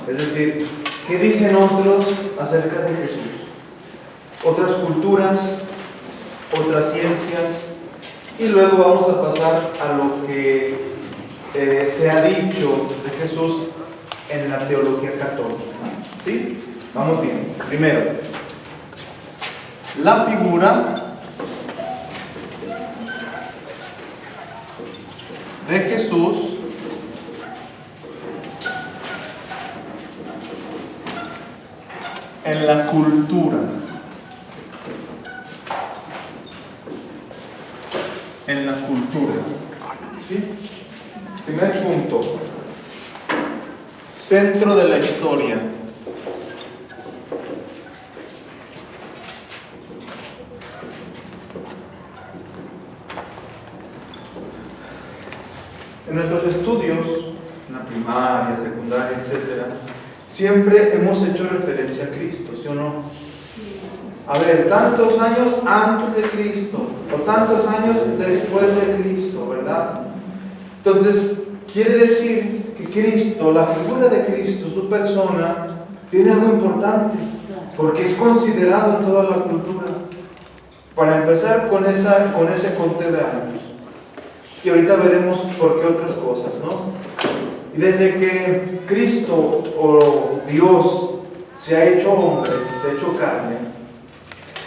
Es decir, ¿qué dicen otros acerca de Jesús? Otras culturas, otras ciencias, y luego vamos a pasar a lo que se ha dicho de Jesús en la teología católica. ¿Sí? Vamos bien. Primero, la figura de Jesús en la cultura. En la cultura. ¿Sí? Primer punto. Centro de la historia. En nuestros estudios, en la primaria, secundaria, etc., siempre hemos hecho referencia a Cristo, ¿sí o no? A ver, tantos años antes de Cristo, o tantos años después de Cristo, ¿verdad? Entonces, quiere decir que Cristo, la figura de Cristo, su persona, tiene algo importante, porque es considerado en toda la cultura. Para empezar con ese conteo de años. Y ahorita veremos por qué otras cosas, ¿no? Y desde que Cristo o Dios se ha hecho hombre, se ha hecho carne,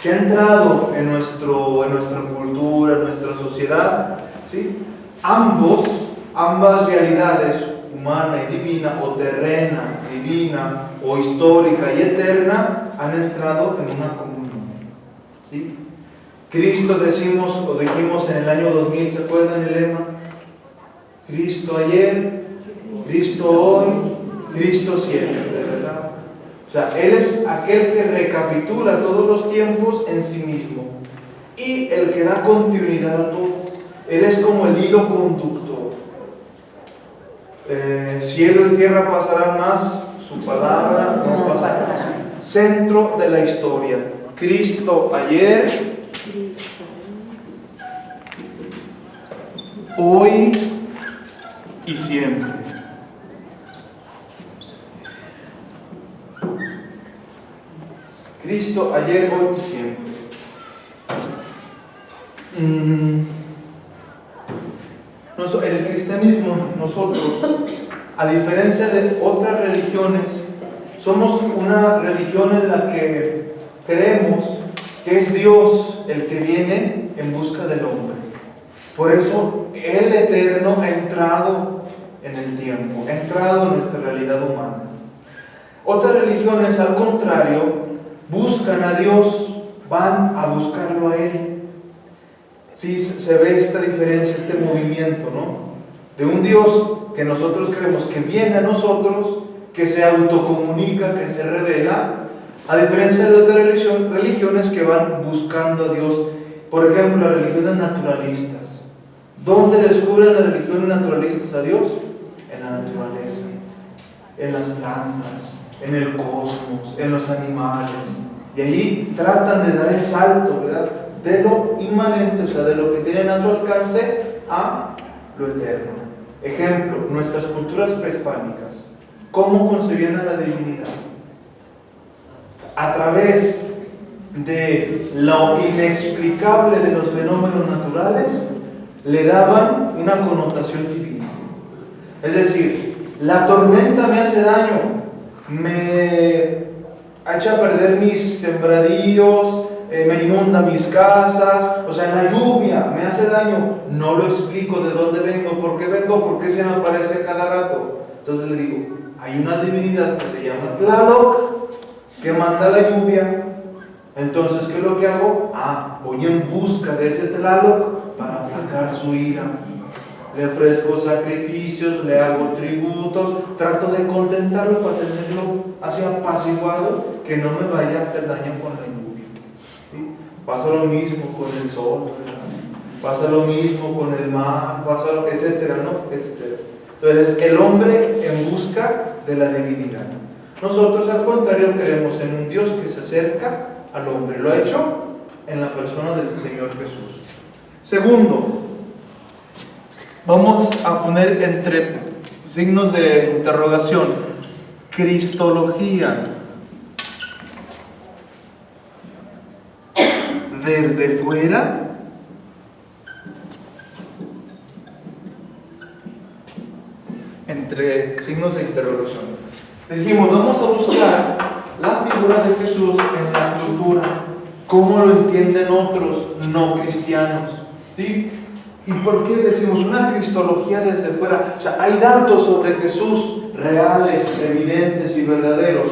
que ha entrado en nuestra cultura, en nuestra sociedad, ¿sí? Ambas realidades, humana y divina, o terrena, divina, o histórica y eterna, han entrado en una comunión, ¿sí? Cristo dijimos en el año 2000, ¿se acuerdan el lema? Cristo ayer, Cristo hoy, Cristo siempre, ¿verdad? O sea, Él es aquel que recapitula todos los tiempos en sí mismo y el que da continuidad a todo. Él es como el hilo conductor. Cielo y tierra pasarán más, su palabra no pasará. Centro de la historia. Cristo ayer, hoy y siempre. Cristo ayer, hoy y siempre. En el cristianismo, nosotros, a diferencia de otras religiones, somos una religión en la que creemos que es Dios el que viene en busca del hombre. Por eso el Eterno ha entrado en el tiempo, ha entrado en nuestra realidad humana. Otras religiones, al contrario, buscan a Dios, van a buscarlo a Él. Sí, se ve esta diferencia, este movimiento, ¿no? De un Dios que nosotros creemos que viene a nosotros, que se autocomunica, que se revela, a diferencia de otras religiones que van buscando a Dios. Por ejemplo, las religiones naturalistas. ¿Dónde descubren las religiones naturalistas a Dios? En la naturaleza, en las plantas, en el cosmos, en los animales. Y allí tratan de dar el salto, ¿verdad? De lo inmanente, o sea, de lo que tienen a su alcance, a lo eterno. Ejemplo, nuestras culturas prehispánicas. ¿Cómo concebían a la divinidad? A través de lo inexplicable de los fenómenos naturales, le daban una connotación divina. Es decir, la tormenta me hace daño, me echa a perder mis sembradíos, me inunda mis casas, o sea, la lluvia me hace daño, no lo explico de dónde vengo, por qué se me aparece cada rato. Entonces le digo, hay una divinidad que se llama Tlaloc, que manda la lluvia. Entonces, ¿qué es lo que hago? Voy en busca de ese Tlaloc para aplacar su ira. Le ofrezco sacrificios, le hago tributos, trato de contentarlo para tenerlo así apaciguado, que no me vaya a hacer daño con la lluvia. ¿Sí? Pasa lo mismo con el sol, ¿verdad? Pasa lo mismo con el mar, etcétera, ¿no? Etcétera. Entonces, el hombre en busca de la divinidad. Nosotros, al contrario, creemos en un Dios que se acerca al hombre. Lo ha hecho en la persona del Señor Jesús. Segundo, vamos a poner entre signos de interrogación, cristología desde fuera entre signos de interrogación. Dijimos, vamos a buscar la figura de Jesús en la cultura, cómo lo entienden otros no cristianos, ¿sí? ¿Y por qué decimos una cristología desde fuera? O sea, hay datos sobre Jesús reales, evidentes y verdaderos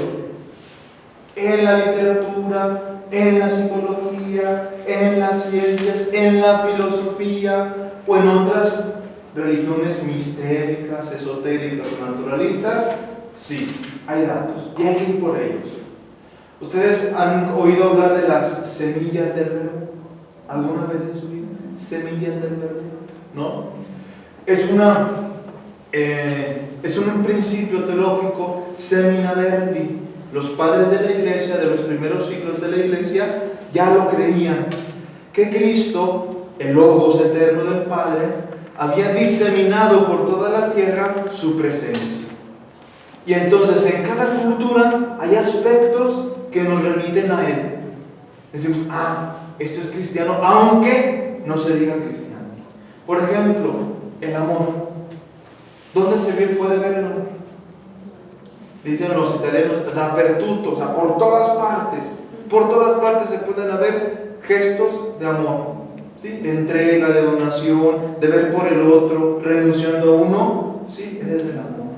en la literatura, en la psicología, en las ciencias, en la filosofía o en otras religiones mistéricas, esotéricas o naturalistas. Sí, hay datos y hay que ir por ellos. ¿Ustedes han oído hablar de las semillas del verbo? ¿Alguna vez en su vida? Semillas del verbo, ¿no? Es un principio teológico semina verbi. Los padres de la iglesia, de los primeros siglos de la iglesia, ya lo creían, que Cristo, el Logos eterno del Padre, había diseminado por toda la tierra su presencia. Y entonces en cada cultura hay aspectos que nos remiten a Él. Decimos, esto es cristiano, aunque no se diga cristiano. Por ejemplo, el amor. ¿Dónde puede ver el amor? Dicen los italianos, dappertutto, o sea, por todas partes se pueden ver gestos de amor, ¿sí? De entrega, de donación, de ver por el otro, renunciando a uno, ¿sí? Es el amor.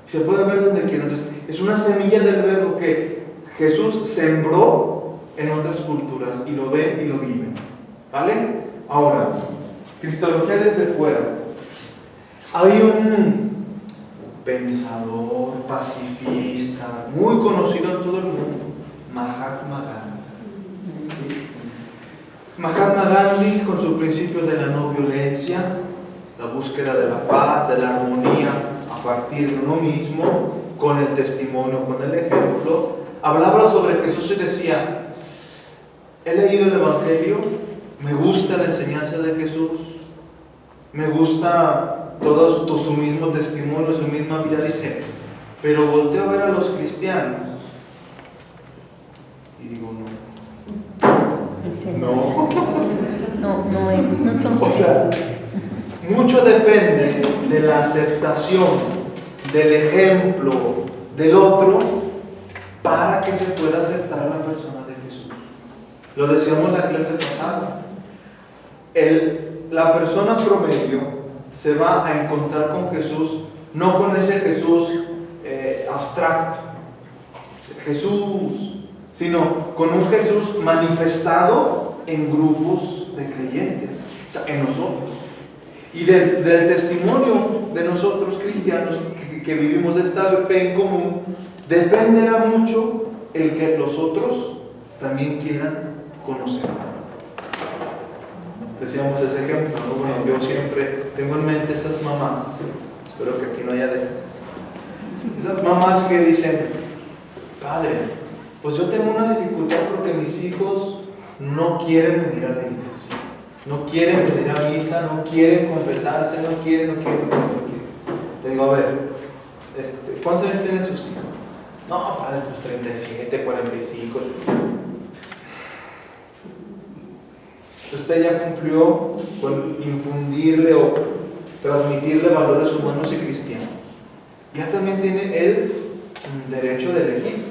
Se puede ver donde quiera. Entonces, es una semilla del verbo que Jesús sembró en otras culturas y lo ven y lo viven, ¿vale? Ahora, cristología desde fuera. Hay un pensador pacifista muy conocido en todo el mundo, Mahatma Gandhi. ¿Sí? Mahatma Gandhi, con su principio de la no violencia, la búsqueda de la paz, de la armonía a partir de uno mismo, con el testimonio, con el ejemplo, hablaba sobre Jesús y decía: he leído el Evangelio, me gusta la enseñanza de Jesús, me gusta todo su mismo testimonio, su misma vida, dice, pero volteo a ver a los cristianos y digo, no son. O sea, mucho depende de la aceptación del ejemplo del otro para que se pueda aceptar a la persona de Jesús. Lo decíamos en la clase pasada. La persona promedio se va a encontrar con Jesús, no con ese Jesús abstracto, Jesús, sino con un Jesús manifestado en grupos de creyentes, o sea, en nosotros. Y del testimonio de nosotros cristianos que vivimos esta fe en común, dependerá mucho el que los otros también quieran conocer. Decíamos ese ejemplo, ¿no? Bueno, yo siempre tengo en mente esas mamás, espero que aquí no haya de esas mamás que dicen, padre, pues yo tengo una dificultad porque mis hijos no quieren venir a la iglesia, no quieren venir a misa, no quieren confesarse, no quieren. Le digo, a ver, ¿cuántos años tienen sus hijos? No, padre, pues 37, 45. Usted ya cumplió con infundirle o transmitirle valores humanos y cristianos. Ya también tiene el derecho de elegir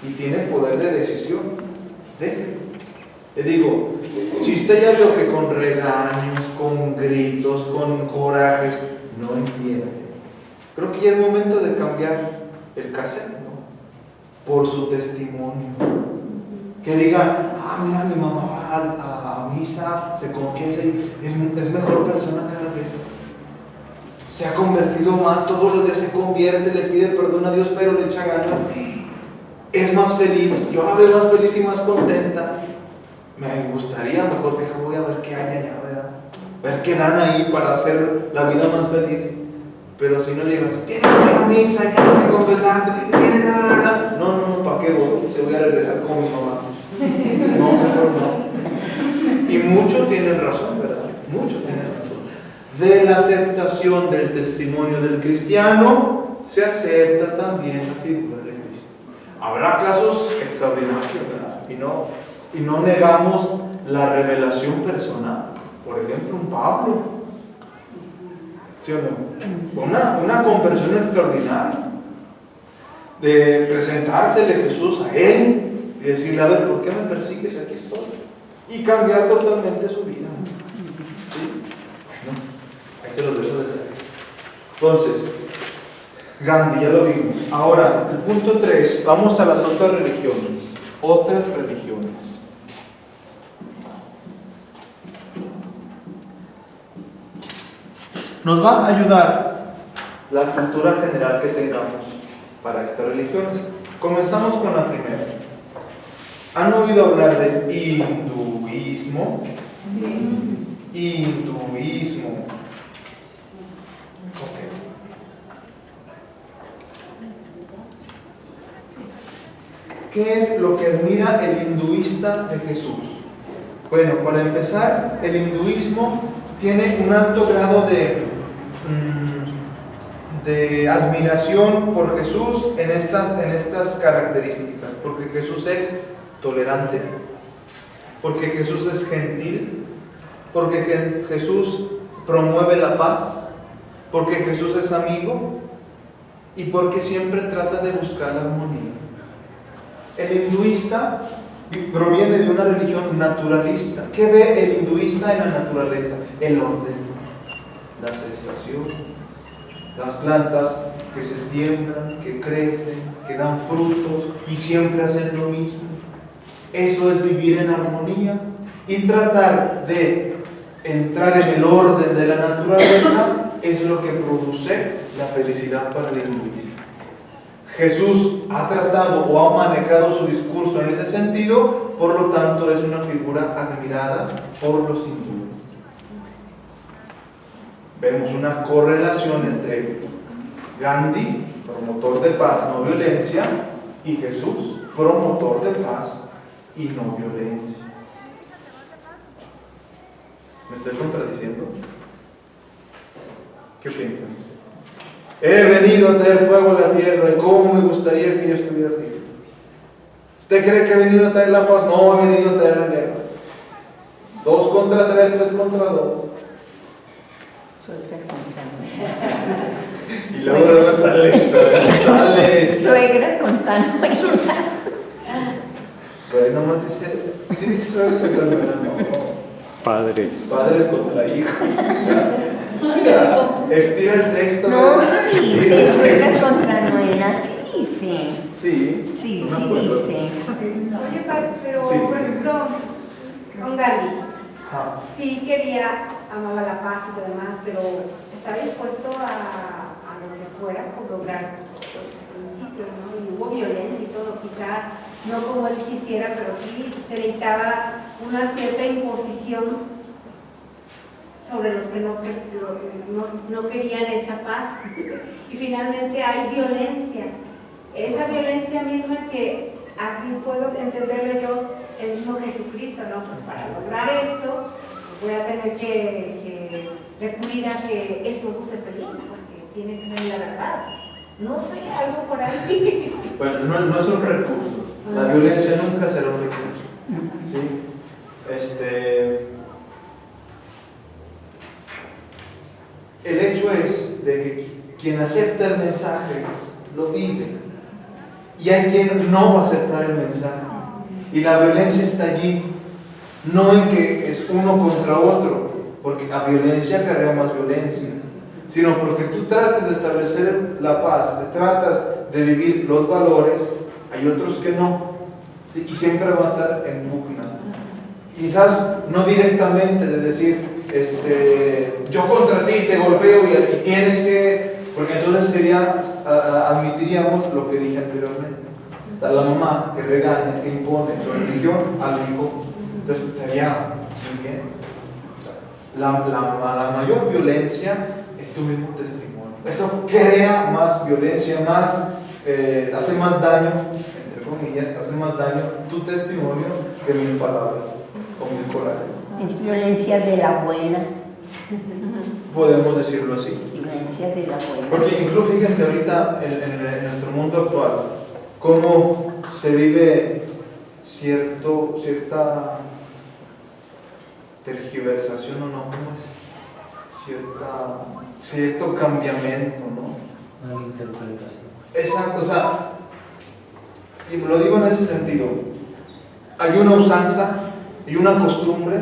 y tiene poder de decisión. Déjelo. Le digo, si usted ya vio que con regaños, con gritos, con corajes, no entiende, creo que ya es momento de cambiar el cassette, ¿no? Por su testimonio. Que diga, mira, mi mamá va a misa, se confiesa y es mejor persona cada vez. Se ha convertido más, todos los días se convierte, le pide perdón a Dios, pero le echa ganas. Es más feliz, yo la veo más feliz y más contenta. Me gustaría, mejor voy a ver qué hay allá, ¿verdad? Ver qué dan ahí para hacer la vida más feliz. Pero si no llegas, tienes que ir a misa, tienes que confesarte, tienes que... No, ¿para qué voy? Se voy a regresar con mi mamá. No, mejor no. Y muchos tienen razón, ¿verdad? Muchos tienen razón. De la aceptación del testimonio del cristiano se acepta también la figura de Cristo. Habrá casos extraordinarios, ¿verdad? Y no negamos la revelación personal. Por ejemplo, un Pablo, ¿sí o no? Una conversión extraordinaria, de presentársele Jesús a él y decirle, a ver, ¿por qué me persigues? Aquí estoy. Y cambiar totalmente su vida. ¿Sí? Bueno, ahí se lo dejo de tarea. Entonces, Gandhi, ya lo vimos. Ahora, el punto 3, vamos a las otras religiones. Otras religiones. Nos va a ayudar la cultura general que tengamos para estas religiones. Comenzamos con la primera. ¿Han oído hablar del hinduismo? Sí. Hinduismo. Okay. ¿Qué es lo que admira el hinduista de Jesús? Bueno, para empezar, el hinduismo tiene un alto grado de admiración por Jesús en estas características, porque Jesús es tolerante, porque Jesús es gentil, porque Jesús promueve la paz, porque Jesús es amigo y porque siempre trata de buscar la armonía. El hinduista proviene de una religión naturalista. ¿Qué ve el hinduista en la naturaleza? El orden, la estación, las plantas que se siembran, que crecen, que dan frutos y siempre hacen lo mismo. Eso es vivir en armonía y tratar de entrar en el orden de la naturaleza es lo que produce la felicidad para el hinduista. Jesús ha tratado o ha manejado su discurso en ese sentido, por lo tanto es una figura admirada por los hindúes. Vemos una correlación entre Gandhi, promotor de paz, no violencia, y Jesús, promotor de paz y no violencia. ¿Me estoy contradiciendo? ¿Qué piensan? He venido a traer fuego a la tierra y cómo me gustaría que yo estuviera aquí. ¿Usted cree que he venido a traer la paz? No, he venido a traer la guerra. 2 contra 3, 3 contra 2. Soy 3 contra 9. Y luego sales. Suegras contra nueras. Pero ahí nomás dice, sí dice suegras contra nueras, no. Padres contra hijos. Mira, estira el texto. No, sí dice suegras contra nueras, sí dice. Sí, Sí, no me sí acuerdo. dice. Oye, pero Sí. por ejemplo, con Gandhi, Ajá. sí quería, amaba la paz y lo demás, pero estaba dispuesto a lo que fuera por lograr los principios, ¿no? Y hubo violencia y todo, quizá no como él quisiera, pero sí se necesitaba una cierta imposición sobre los que no querían esa paz. Y finalmente hay violencia. Esa violencia misma que, así puedo entenderlo yo, el mismo Jesucristo, ¿no? Pues para lograr esto, voy a tener que recurrir a que estos dos se peleen, porque tiene que ser la verdad. No sé, algo por ahí. Bueno, no es un recurso. La violencia nunca será un recurso. ¿Sí? El hecho es de que quien acepta el mensaje lo vive. Y hay quien no va a aceptar el mensaje. Y la violencia está allí, no en que es uno contra otro, porque la violencia acarrea más violencia, sino porque tú tratas de establecer la paz, tratas de vivir los valores, hay otros que no, ¿sí? Y siempre va a estar en pugna. Quizás no directamente de decir, yo contra ti te golpeo y tienes que, porque entonces admitiríamos lo que dije anteriormente. O sea, la mamá que regaña, que impone su religión al hijo, entonces sería muy bien. O sea, la mayor violencia es tu mismo testimonio. Eso crea más violencia, hace más daño, entre comillas, hace más daño tu testimonio que 1000 palabras o 1000 corajes. Es violencia de la abuela. Podemos decirlo así. Vivencia de la buena. Porque incluso fíjense ahorita en nuestro mundo actual, cómo se vive cierta tergiversación, o no, ¿cómo es? Cierto cambiamiento, ¿no? Malinterpretación. Exacto, o sea, y lo digo en ese sentido, hay una usanza y una costumbre,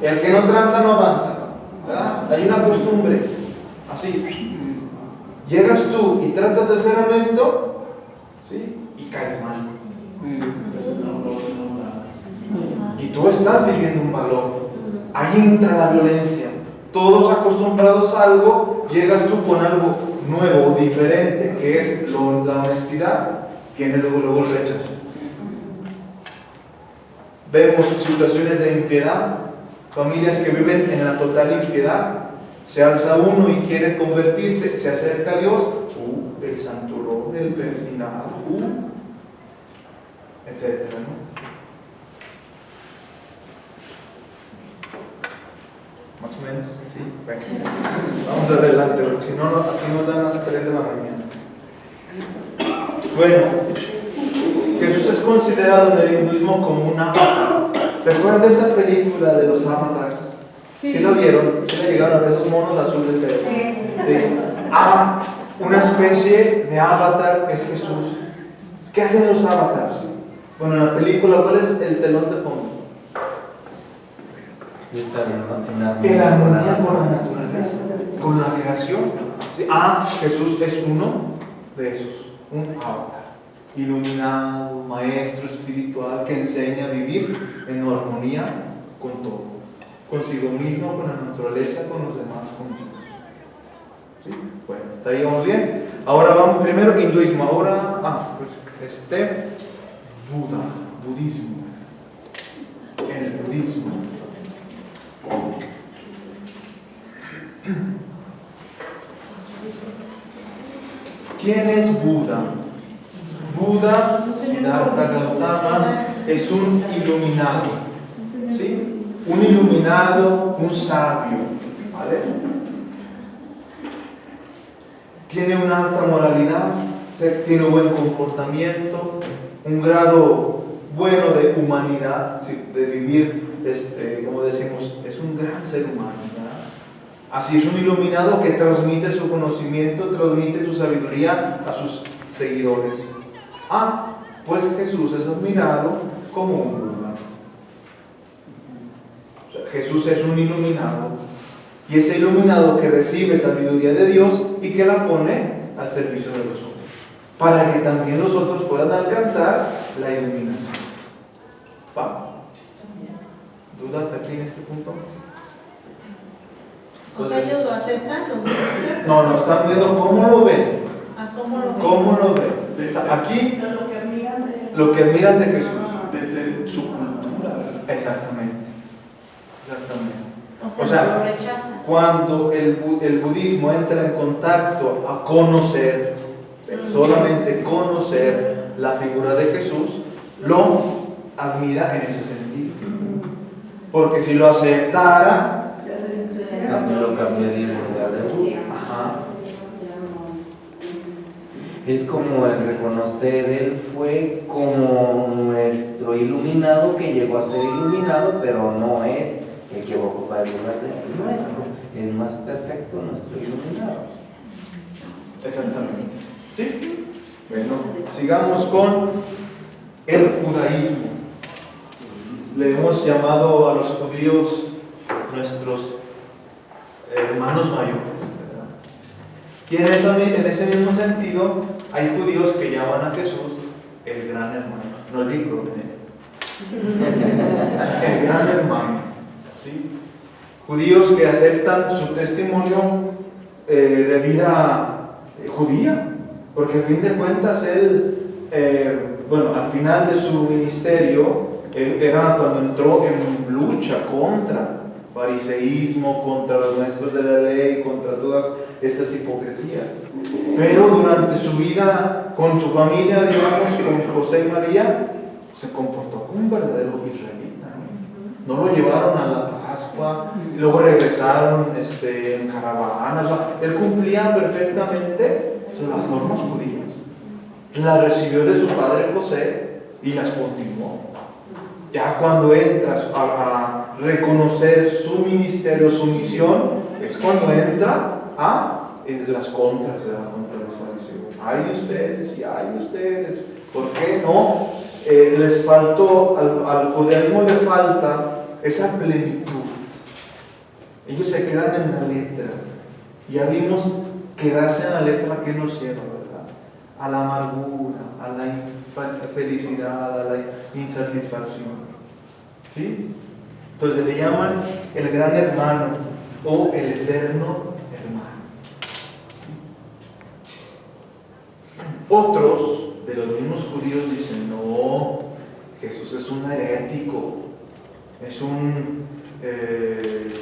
el que no tranza no avanza, ¿verdad? Hay una costumbre, así, llegas tú y tratas de ser honesto, ¿sí? Y caes mal. Y tú estás viviendo un valor, ahí entra la violencia, todos acostumbrados a algo, llegas tú con algo nuevo, diferente, que es la honestidad, viene luego el rechazo. Vemos situaciones de impiedad, familias que viven en la total impiedad. Se alza uno y quiere convertirse, se acerca a Dios, el santurrón, el persinado, etcétera, ¿no? Más o menos, sí. Bueno, vamos adelante, porque si no, aquí nos dan las 3 de la mañana. Bueno, Jesús es considerado en el hinduismo como un avatar. ¿Se acuerdan de esa película de los avatars? ¿Sí lo vieron? ¿Sí le llegaron a ver esos monos azules feos? Una especie de avatar es Jesús. ¿Qué hacen los avatars? Bueno, en la película, ¿cuál es el telón de fondo? En armonía con la naturaleza, con la creación. ¿Sí? Jesús es uno de esos, un avatar, iluminado, maestro espiritual que enseña a vivir en armonía con todo, consigo mismo, con la naturaleza, con los demás, con Dios. ¿Sí? Bueno, hasta ahí vamos bien. Ahora vamos primero hinduismo, ahora budismo. El budismo. ¿Quién es Buda? Buda, Siddhartha Gautama, es un iluminado, ¿sí? Un iluminado, un sabio, ¿vale? Tiene una alta moralidad, tiene un buen comportamiento, un grado bueno de humanidad, ¿sí? De vivir, como decimos, es un gran ser humano, ¿verdad? Así es un iluminado que transmite su conocimiento, transmite su sabiduría a sus seguidores. Pues Jesús es admirado como un Buda. O sea, Jesús es un iluminado, y ese iluminado que recibe sabiduría de Dios y que la pone al servicio de los otros, para que también los otros puedan alcanzar la iluminación. ¿Dudas aquí en este punto? O sea, ellos lo aceptan, los budistas. No, están viendo cómo lo ven. ¿Cómo lo ven? ¿Cómo lo ven? O sea, aquí, lo que admiran de Jesús. Desde su cultura. Exactamente. O sea, lo rechazan. Cuando el budismo entra en contacto a conocer, solamente conocer la figura de Jesús, lo admira en ese sentido. Porque si lo aceptara, también lo cambiaría en lugar de Buda. Es como el reconocer, él fue como nuestro iluminado que llegó a ser iluminado, pero no es el que va a ocupar el lugar de nuestro, es más perfecto nuestro iluminado. Exactamente. ¿Sí? Bueno, sigamos con el judaísmo. Le hemos llamado a los judíos nuestros hermanos mayores, ¿verdad? Y en ese mismo sentido, hay judíos que llaman a Jesús el gran hermano, no el libro de él. El gran hermano, ¿sí? Judíos que aceptan su testimonio de vida judía, porque a fin de cuentas él, al final de su ministerio, era cuando entró en lucha contra fariseísmo, contra los maestros de la ley, contra todas estas hipocresías. Pero durante su vida con su familia, digamos, con José y María, se comportó como un verdadero israelita, ¿no? No lo llevaron a la Pascua, y luego regresaron en caravanas. O sea, él cumplía perfectamente las normas judías. Las recibió de su padre José y las continuó. Ya cuando entras a reconocer su ministerio, su misión, es cuando entra a las contras de la contrarreformación. Ay de ustedes y ay de ustedes. ¿Por qué no? Les faltó, al judaísmo le falta esa plenitud. Ellos se quedan en la letra. Ya vimos quedarse en la letra que nos lleva, ¿verdad? A la amargura, a la infelicidad, a la insatisfacción. ¿Sí? Entonces le llaman el gran hermano o el eterno hermano. ¿Sí? Otros de los mismos judíos dicen, no, Jesús es un herético, es un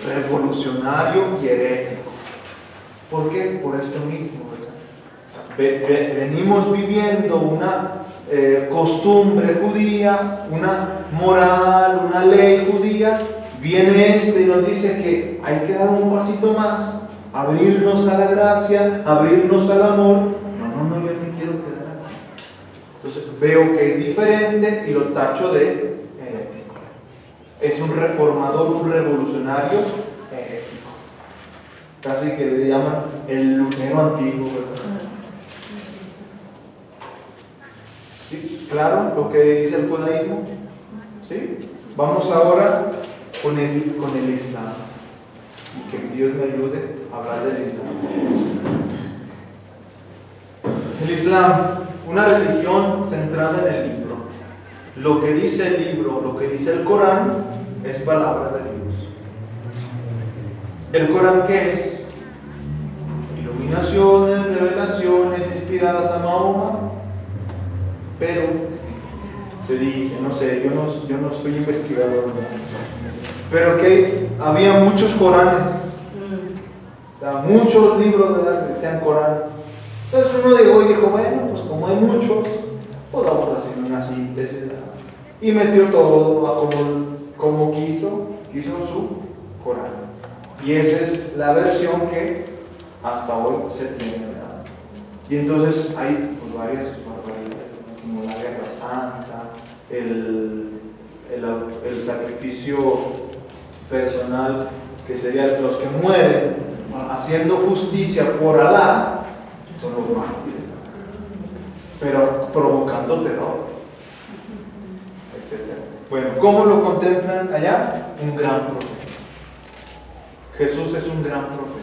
revolucionario y herético. ¿Por qué? Por esto mismo, ¿verdad? Venimos viviendo una costumbre judía, una moral, una ley judía. Viene y nos dice que hay que dar un pasito más, abrirnos a la gracia, abrirnos al amor. No, yo me quiero quedar aquí. Entonces veo que es diferente y lo tacho de herético. Es un reformador, un revolucionario herético. Casi que le llaman el Lutero antiguo, ¿verdad? ¿Sí? ¿Claro lo que dice el judaísmo? ¿Sí? Vamos ahora con el Islam. Y que Dios me ayude a hablar del Islam. El Islam, una religión centrada en el libro. Lo que dice el libro, lo que dice el Corán, es palabra de Dios. ¿El Corán qué es? Iluminaciones, revelaciones inspiradas a Mahoma. Pero se dice, no sé, yo no soy investigador, ¿no? Pero que había muchos Coranes, o sea, muchos libros, ¿verdad?, que decían Corán. Entonces uno llegó y dijo, bueno, pues como hay muchos, pues vamos a hacer una síntesis, ¿verdad? Y metió todo a como quiso su Corán. Y esa es la versión que hasta hoy se tiene, ¿verdad? Y entonces hay pues, varias barbaridades, como la guerra santa, el sacrificio personal, que serían los que mueren haciendo justicia por Alá, son los mártires, pero provocando terror, etc. Bueno, ¿cómo lo contemplan allá? Un gran profeta. Jesús es un gran profeta.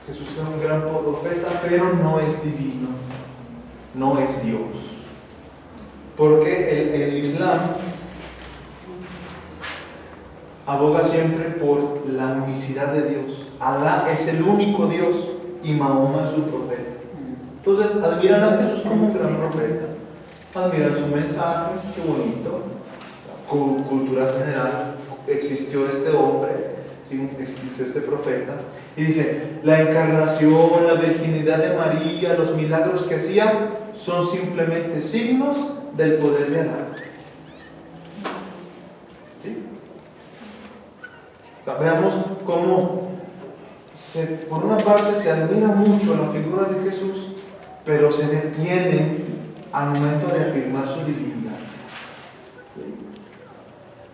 Jesús es un gran profeta, pero no es divino, no es Dios. Porque el Islam aboga siempre por la unicidad de Dios. Alá es el único Dios y Mahoma es su profeta. Entonces admiran a Jesús como un gran profeta, admiran su mensaje, qué bonito. Cultura general, existió este hombre, ¿sí? Existió este profeta, y dice, la encarnación, la virginidad de María, los milagros que hacía, son simplemente signos del poder de Alá. ¿Sí? O sea, veamos cómo por una parte se admira mucho la figura de Jesús, pero se detienen al momento de afirmar su divinidad. ¿Sí?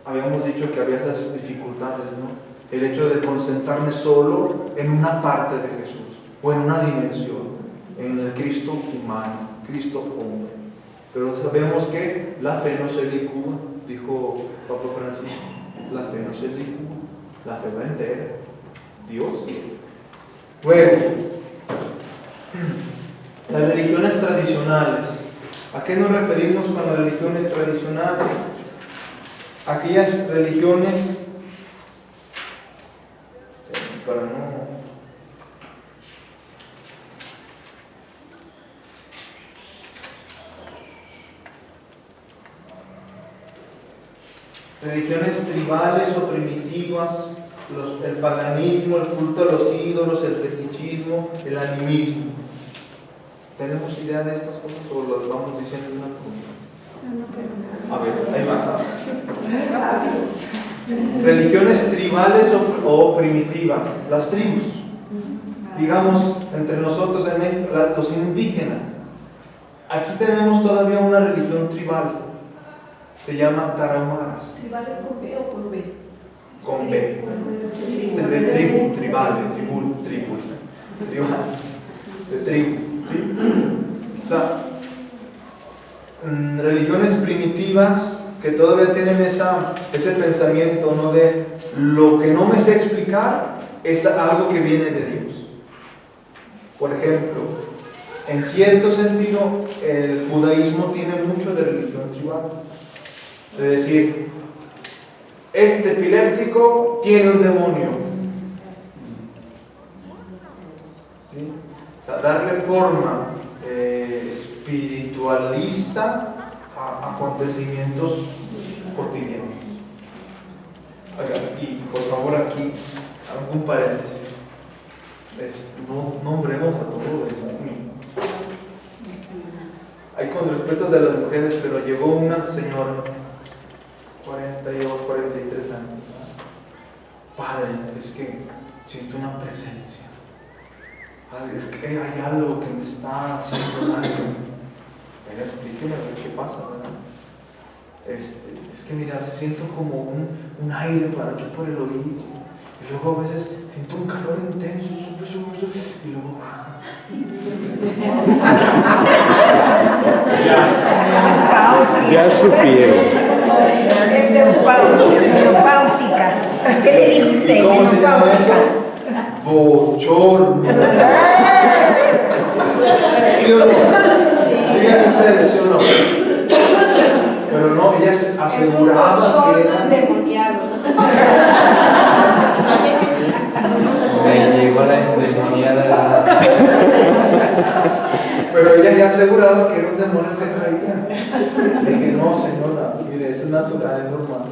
Habíamos dicho que había esas dificultades, ¿no? El hecho de concentrarme solo en una parte de Jesús o en una dimensión, en el Cristo humano, Cristo hombre. Pero sabemos que la fe no se licúa, dijo Papa Francisco, la fe no se licúa, la fe va entera, Dios. Bueno, las religiones tradicionales. ¿A qué nos referimos con las religiones tradicionales? Aquellas religiones para no religiones tribales o primitivas, el paganismo, el culto a los ídolos, el fetichismo, el animismo. ¿Tenemos idea de estas cosas o las vamos diciendo una por una? A ver, ahí va. Religiones tribales o primitivas, las tribus. Digamos, entre nosotros en México, los indígenas. Aquí tenemos todavía una religión tribal. Se llama tarahumaras. ¿Tribales con B o con B? Con B. De tribu, tribal, de tribal. De tribu, ¿sí? O sea, religiones primitivas que todavía tienen ese pensamiento, ¿no? De lo que no me sé explicar es algo que viene de Dios. Por ejemplo, en cierto sentido, el judaísmo tiene mucho de religión tribal. De decir, este epiléptico tiene un demonio. ¿Sí? O sea, darle forma espiritualista a acontecimientos cotidianos. Oiga, y por favor aquí, algún paréntesis. No nombremos a todo eso. Hay con respeto de las mujeres, pero llegó una señora, 42, 43 años. Padre, es que siento una presencia. Padre, es que hay algo que me está haciendo daño. Venga, explíqueme a ver qué pasa, ¿verdad? Es que mira, siento como un aire para aquí por el oído. Y luego a veces siento un calor intenso, sube, y luego baja. Ya supieron. Menopáusica. ¿Qué le dijo usted? ¿Y cómo se llama eso? Bochorno. ¿Sí o no? Díganme ustedes, ¿sí o no? Pero no, ella aseguraba que era endemoniado. Oye, que sí. Me llegó la endemoniada. Pero ella ya aseguraba que era un demonio que traía. Le dije, no señora, mire, eso es natural, es normal.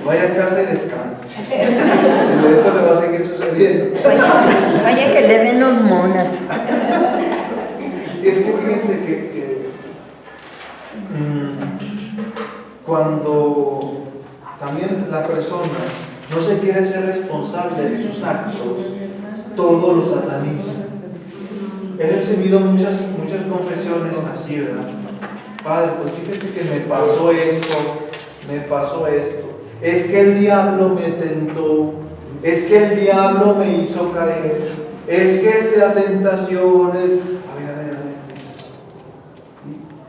Vaya a casa y descanse. Pero esto le va a seguir sucediendo. Vaya que le den hormonas. Y es que fíjense que cuando también la persona no se quiere ser responsable de sus actos, todo lo sataniza. He recibido muchas confesiones así, ¿verdad? Padre, pues fíjese que me pasó esto, es que el diablo me tentó, es que el diablo me hizo caer, es que la tentación, a ver.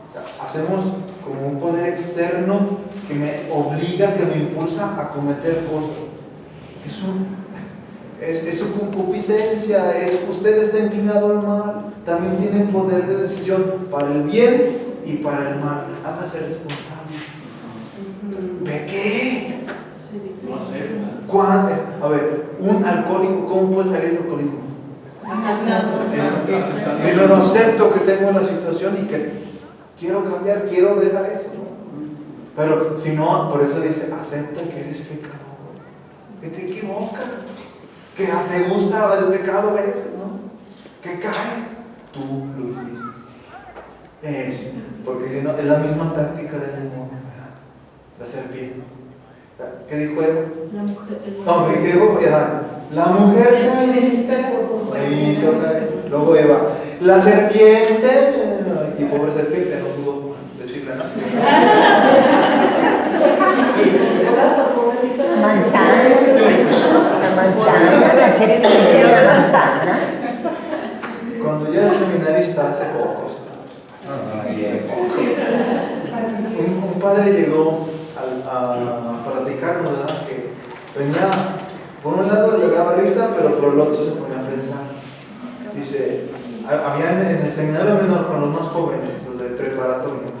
O sea, hacemos como un poder externo que me obliga, que me impulsa a cometer cosas. Es su concupiscencia, usted está inclinado al mal, también tiene poder de decisión para el bien y para el mal. Hágase responsable. ¿Pequé? A ver, un alcohólico, ¿cómo puede salir de alcoholismo? Primero acepto que tengo la situación y que quiero cambiar, quiero dejar eso, ¿no? Pero si no, por eso dice, acepta que eres pecador, que te equivocas, que te gusta el pecado a veces, ¿no? Que caes, tú lo hiciste. Porque no, es la misma táctica del demonio, ¿verdad? La serpiente. ¿Qué dijo Eva? La mujer. No, ¿qué dijo Eva? La mujer que me diste me hizo caer. Luego Eva, la serpiente, y pobre serpiente, no pudo decirle nada. La serpiente de la manzana. Cuando yo era seminarista hace poco, un padre llegó a platicarnos, ¿verdad? Que venía, por un lado le daba risa, pero por el otro se ponía a pensar. Dice, había en el seminario menor con los más jóvenes, los de preparatorio,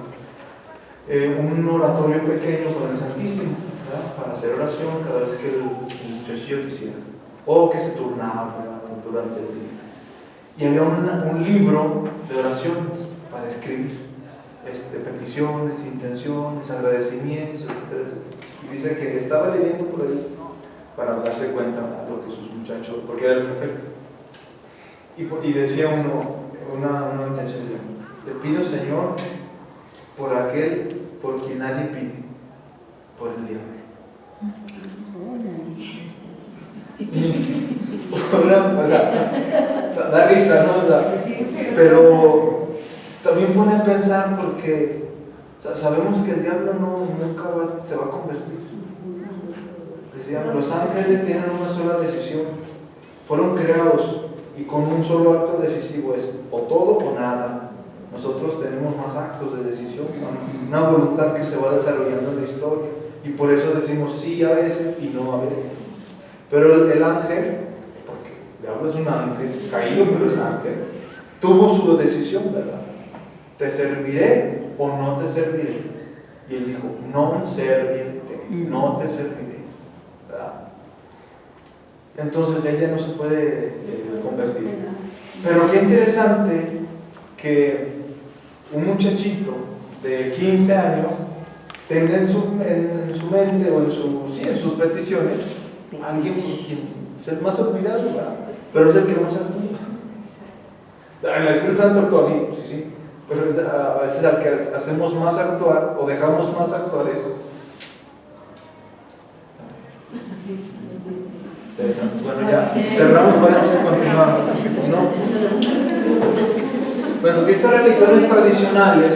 un oratorio pequeño con el Santísimo, ¿verdad? Para hacer oración cada vez que el muchachillo quisiera, o que se turnaba, ¿verdad? Durante el día. Y había un libro de oraciones para escribir peticiones, intenciones, agradecimientos, etcétera, etcétera. Y dice que estaba leyendo por ahí para darse cuenta de lo que sus muchachos, porque era el prefecto. y decía una intención, te pido, Señor, por aquel por quien nadie pide, por el diablo. O sea, da risa, ¿no? O sea, pero también pone a pensar porque sabemos que el diablo nunca se va a convertir. Decían, los ángeles tienen una sola decisión, fueron creados y con un solo acto decisivo es o todo o nada. Nosotros tenemos más actos de decisión, una voluntad que se va desarrollando en la historia y por eso decimos sí a veces y no a veces. Pero el ángel, porque el diablo es un ángel, caído pero es ángel, tuvo su decisión, ¿verdad? ¿Te serviré o no te serviré? Y él dijo, non serviente, no te serviré, ¿verdad? Entonces ella no se puede convertir. Pero qué interesante que un muchachito de 15 años tenga en su mente o en sus peticiones alguien por quien es el más olvidado, ¿verdad? Pero es el que más actúa. En el Espíritu Santo actúa, sí, pero a veces al que hacemos más actuar o dejamos más actuar es. Bueno, ya cerramos paréntesis y continuamos, porque si no. Bueno, estas religiones tradicionales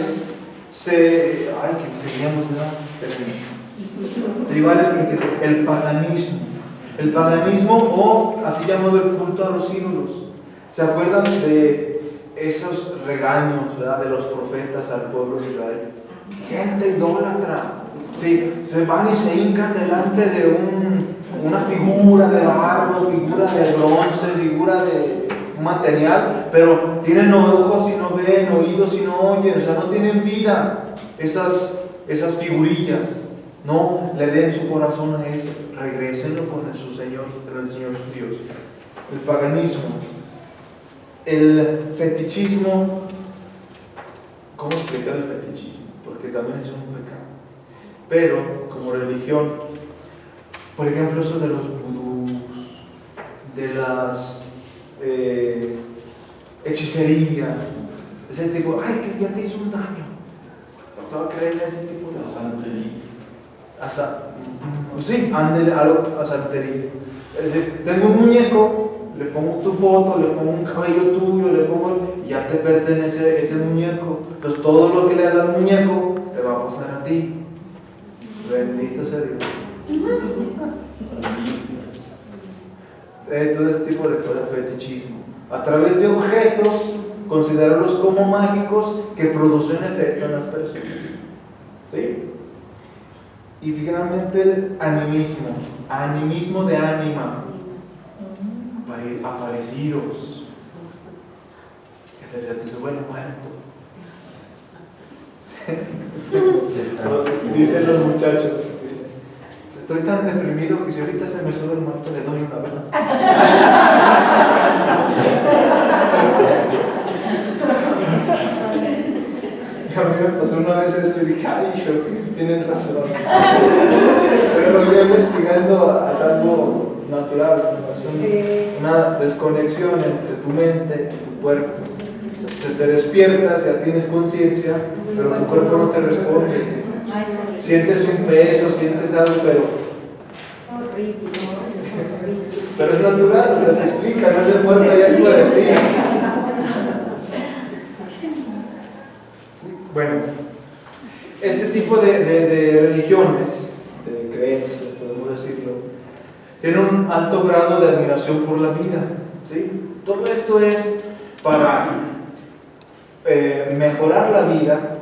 que seguíamos, ¿verdad? Tribales, el paganismo o así llamado el culto a los ídolos. ¿Se acuerdan de esos regaños, ¿verdad?, de los profetas al pueblo de Israel? Gente idólatra, sí, se van y se hincan delante de una figura de barro, figura de bronce, figura de material, pero tienen ojos y no ven, oídos y no oyen, o sea, no tienen vida esas figurillas. No le den su corazón a esto, regrésenlo con el Señor su Dios. El paganismo, el fetichismo. ¿Cómo explicar el fetichismo? Porque también es un pecado. Pero como religión, por ejemplo, eso de los vudús, de las hechicería, ese tipo, ay, que ya te hizo un daño. No te va a creer en ese tipo de santería. Sí, ándele a santería. Es decir, tengo un muñeco, le pongo tu foto, le pongo un cabello tuyo, y ya te pertenece ese muñeco. Entonces todo lo que le haga al muñeco te va a pasar a ti. Bendito sea Dios. Todo este tipo de cosas, fetichismo. A través de objetos, considerarlos como mágicos que producen efecto en las personas. ¿Sí? Y finalmente el animismo de ánima, aparecidos, que te sube el muerto. Dicen los muchachos, estoy tan deprimido que si ahorita se me sube el muerto le doy una abrazo. Y a mí me pasó una vez eso y dije, ay, creo que tienen razón. Pero lo voy investigando, es algo natural, una desconexión entre tu mente y tu cuerpo. Te despiertas, ya tienes conciencia, pero tu cuerpo no te responde. Sientes un peso, sientes algo, pero es natural, o sea, se explica, no es el cuerpo ya actúa de ti. Bueno, este tipo de religiones, de creencias, podemos decirlo, tienen un alto grado de admiración por la vida, ¿sí? Todo esto es para mejorar la vida,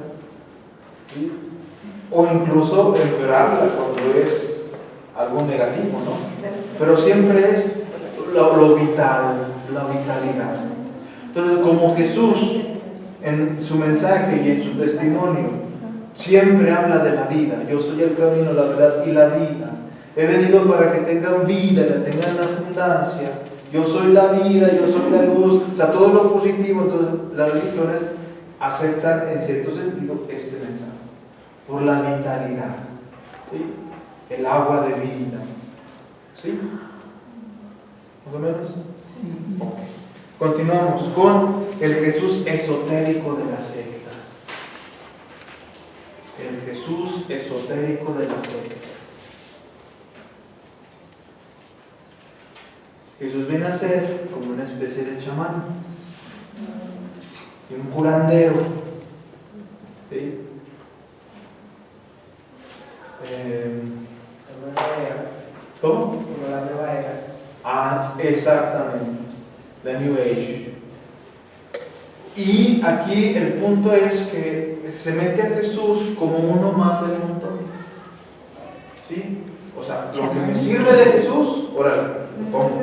¿sí?, o incluso empeorarla cuando es algo negativo, ¿no? Pero siempre es lo vital, la vitalidad. Entonces, como Jesús en su mensaje y en su testimonio siempre habla de la vida, yo soy el camino, la verdad y la vida, he venido para que tengan vida, la tengan en abundancia, yo soy la vida, yo soy la luz, o sea, todo lo positivo. Entonces las religiones aceptan en cierto sentido este mensaje por la vitalidad, ¿sí?, el agua de vida, ¿sí? ¿Más o menos? Sí. Okay. Continuamos con el Jesús esotérico de las sectas. El Jesús esotérico de las sectas. Jesús viene a ser como una especie de chamán, un curandero, ¿sí? ¿Cómo? Como la nueva era. Ah, exactamente, la New Age. Y aquí el punto es que se mete a Jesús como uno más del montón, ¿sí? O sea, lo que me sirve de Jesús, órale, lo pongo.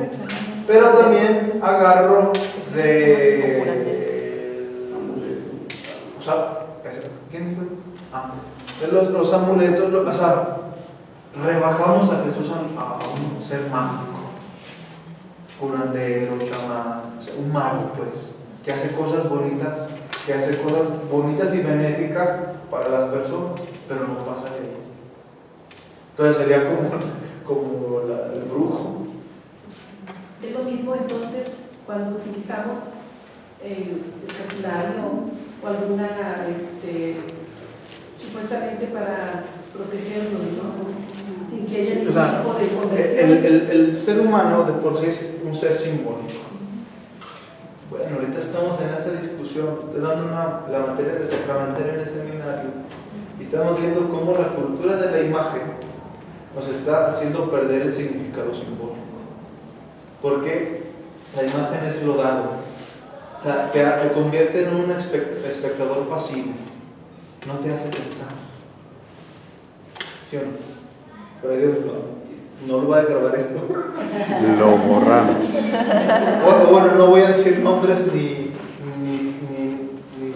Pero también agarro o sea, ¿quién dijo? De los amuletos, o sea, rebajamos a Jesús a un ser mágico, curandero, chamán, o sea, un mago, pues, que hace cosas bonitas, y benéficas para las personas, pero no pasa de ahí. Entonces sería como el brujo. Es lo mismo entonces cuando utilizamos el escapulario o alguna, supuestamente para protegernos, ¿no? Sin que haya Sí, ningún o sea, tipo de conversión. el ser humano de por sí es un ser simbólico. Bueno, ahorita estamos en esa discusión, estoy dando la materia de sacramental en el seminario y estamos viendo cómo la cultura de la imagen nos está haciendo perder el significado simbólico. Porque la imagen es lo dado, o sea, te convierte en un espectador pasivo, no te hace pensar. ¿Sí o no? Pero Dios, no lo voy a grabar esto. Lo borramos. Bueno, no voy a decir nombres ni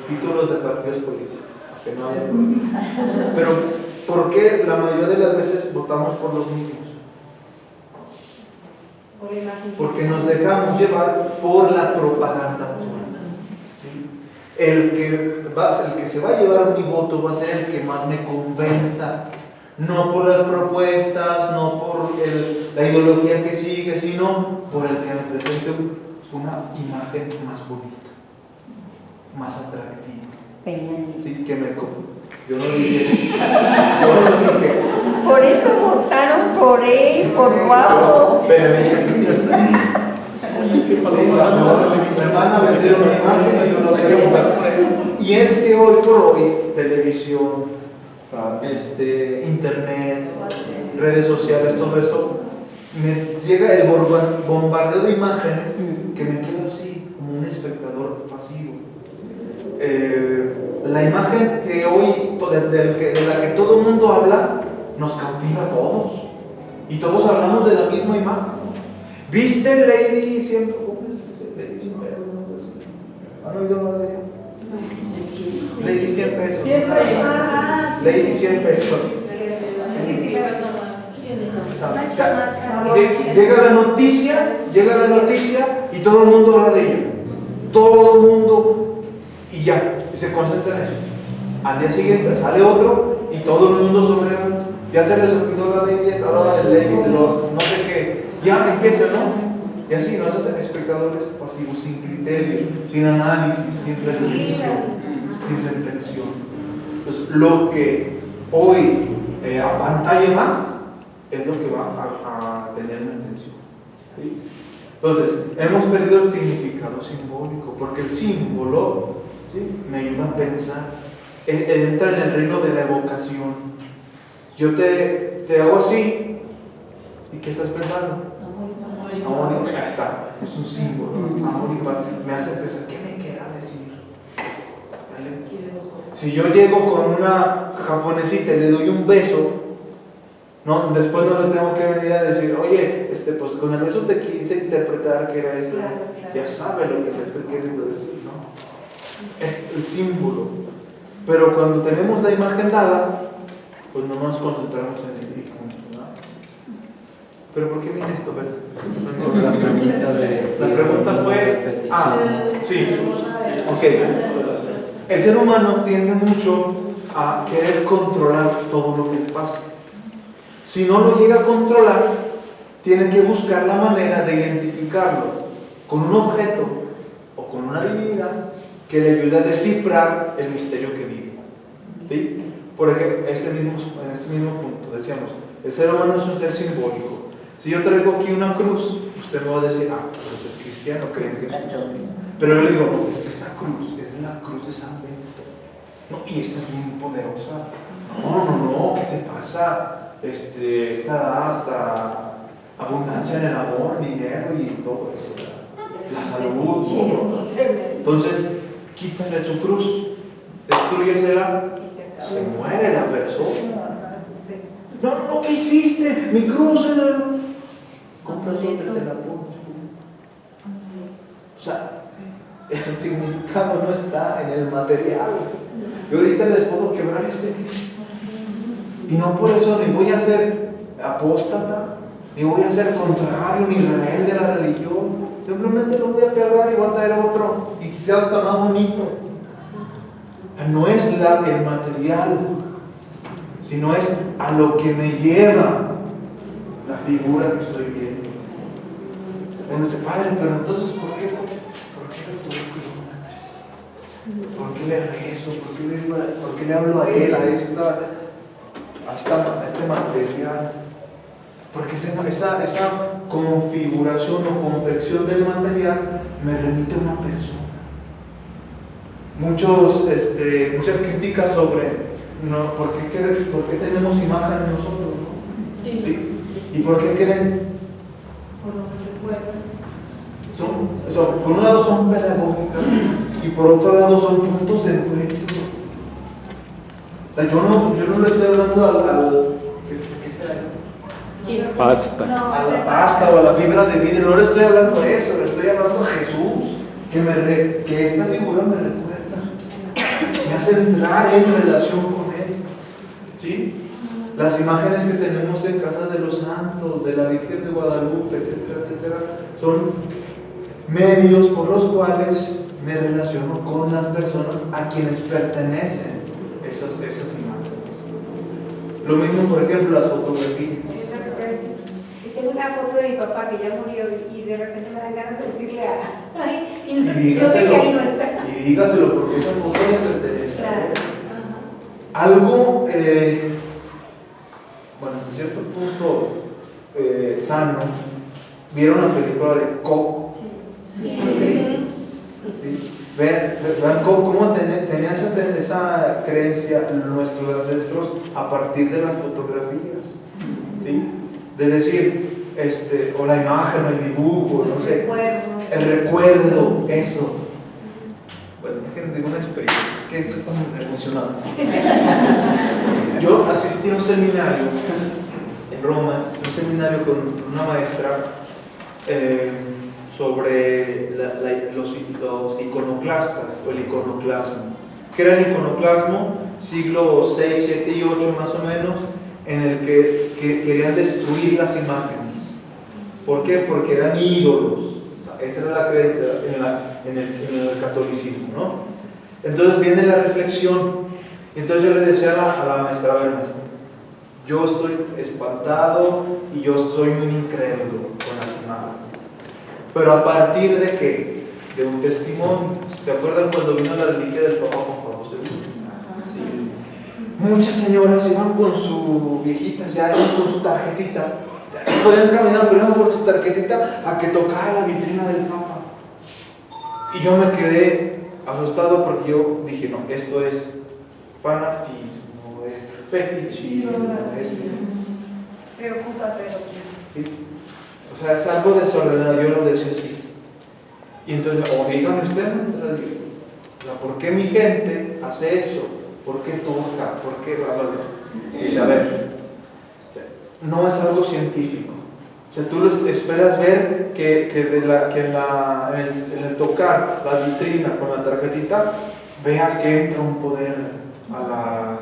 títulos de partidos políticos, que no haya problema. Pero, ¿por qué la mayoría de las veces votamos por los mismos? Por la imagen. Porque nos dejamos llevar por la propaganda. ¿Sí? El que se va a llevar mi voto va a ser el que más me convenza, no por las propuestas, no por la ideología que sigue, sino por el que me presente una imagen más bonita, más atractiva. Sí, que yo no dije. Por eso votaron por él, por guapo. Pero me van a vender una imagen y yo no sé. Y es que hoy por hoy, televisión, internet, redes sociales, todo eso, me llega el bombardeo de imágenes que me quedo así, como un espectador pasivo. La imagen que hoy, de la que todo el mundo habla, nos cautiva a todos. Y todos hablamos de la misma imagen. ¿Viste Lady siempre? Lady 100 pesos. ¿Han oído hablar de ella? Lady 100 pesos. Siempre. Lady 100 pesos. Sí, la verdad. Llega la noticia y todo el mundo habla de ella. Todo el mundo, y ya, y se concentra en eso. Al día siguiente sale otro y todo el mundo sobre ya se les olvidó la ley, está hablando de ley, los no sé qué, ya empieza, ¿no? Y así nos hacen espectadores pasivos, sin criterio, sin análisis, sin reflexión. Entonces, lo que hoy apantalle más es lo que va a tener mi atención. ¿Sí? Entonces, hemos perdido el significado simbólico, porque el símbolo, ¿sí?, me ayuda a pensar. Entra en el reino de la evocación. Yo te hago así, ¿y qué estás pensando? Amor y paz. Ahí está, es un símbolo. Amor y paz. Me hace pensar, ¿qué me queda decir? ¿Vale? Si yo llego con una japonesita y le doy un beso, no, después no le tengo que venir a decir, oye, pues con el beso te quise interpretar que era eso. Claro. Ya sabe lo que le estoy queriendo decir, ¿no? Es el símbolo. Pero cuando tenemos la imagen dada, pues no nos concentramos en el punto, ¿no? ¿Pero por qué viene esto? La pregunta fue... sí, ok. El ser humano tiende mucho a querer controlar todo lo que le pasa. Si no lo llega a controlar, tiene que buscar la manera de identificarlo con un objeto una divinidad que le ayude a descifrar el misterio que vive. ¿Sí? Por ejemplo, en ese mismo punto decíamos, el ser humano es un ser simbólico. Si yo traigo aquí una cruz, usted me va a decir, pues este es cristiano, creen que es Jesús. Pero yo le digo, no, es que esta cruz es la cruz de San Benito. No, y esta es bien poderosa. No, ¿qué te pasa? Esta da hasta abundancia en el amor, dinero y todo eso, ¿verdad? La salud, todo. Entonces, quítale su cruz, destruyesela, se muere la persona. No, ¿qué hiciste? Mi cruz en el... Compras otra y te la pones. O sea, el significado no está en el material. Yo ahorita les puedo quebrar este Cristo. Y no por eso ni voy a ser apóstata, ni voy a ser contrario, ni rebelde a la religión. Simplemente lo voy a quebrar y voy a traer otro. Y quizás hasta más bonito. No es el material, sino es a lo que me lleva la figura que estoy viendo. Cuando dice, Padre, pero entonces, ¿por qué ¿por qué le rezo? ¿Por qué le hablo a él, a este material? Porque esa configuración o confección del material me remite a una persona. Muchas críticas sobre ¿por qué tenemos imagen en nosotros? ¿No? ¿Sí? ¿Y por qué creen? Por lo que Por un lado son pedagógicas y por otro lado son puntos de encuentro. O sea, yo no le estoy hablando ¿qué será eso? Pasta. A la pasta o a la fibra de vidrio, no le estoy hablando de eso, le estoy hablando a Jesús, que esta figura me recuerda, me hace entrar en relación con Él. ¿Sí? Las imágenes que tenemos en casa de los santos, de la Virgen de Guadalupe, etcétera, son medios por los cuales me relaciono con las personas a quienes pertenecen esas imágenes. Lo mismo, por ejemplo, las fotografías. Tengo una foto de mi papá que ya murió y de repente me dan ganas de decirle Y yo sé que ahí no está. Y dígaselo porque esa foto le pertenece. Claro. Algo, hasta cierto punto sano. ¿Vieron la película de Coco? Sí. ¿Sí? Vean cómo tenían esa creencia nuestros ancestros a partir de las fotografías. ¿Sí? De decir, o la imagen, o el dibujo, no sé, el recuerdo, eso. Bueno, déjenme decir una experiencia, es que esto está muy emocionante. Yo asistí a un seminario en Roma, un seminario con una maestra sobre los iconoclastas o el iconoclasmo. ¿Qué era el iconoclasmo? Siglo 6, 7 y 8 más o menos, en el que querían destruir las imágenes. ¿Por qué? Porque eran ídolos. Esa era la creencia en el catolicismo, ¿no? Entonces viene la reflexión. Entonces yo le decía a la maestra, a ver, maestra, yo estoy espantado y yo soy un incrédulo con las imágenes. Pero a partir de ¿qué? De un testimonio. ¿Se acuerdan cuando vino la reliquia del Papa Juan Pablo II? Sí. Muchas señoras iban con su viejitas, ya iban con su tarjetita. No podían caminar, pero iban por su tarjetita a que tocara la vitrina del Papa. Y yo me quedé asustado porque yo dije, no, esto es fanatismo, es fetichismo, es... Preocupa, pero... ¿Sí? O sea, es algo desordenado, yo lo decía así. Y entonces, dígame usted, o sea, ¿por qué mi gente hace eso? ¿Por qué toca? ¿Por qué bla, bla, bla? Y dice, a ver, no es algo científico. O sea, tú esperas ver que en el tocar la vitrina con la tarjetita, veas que entra un poder a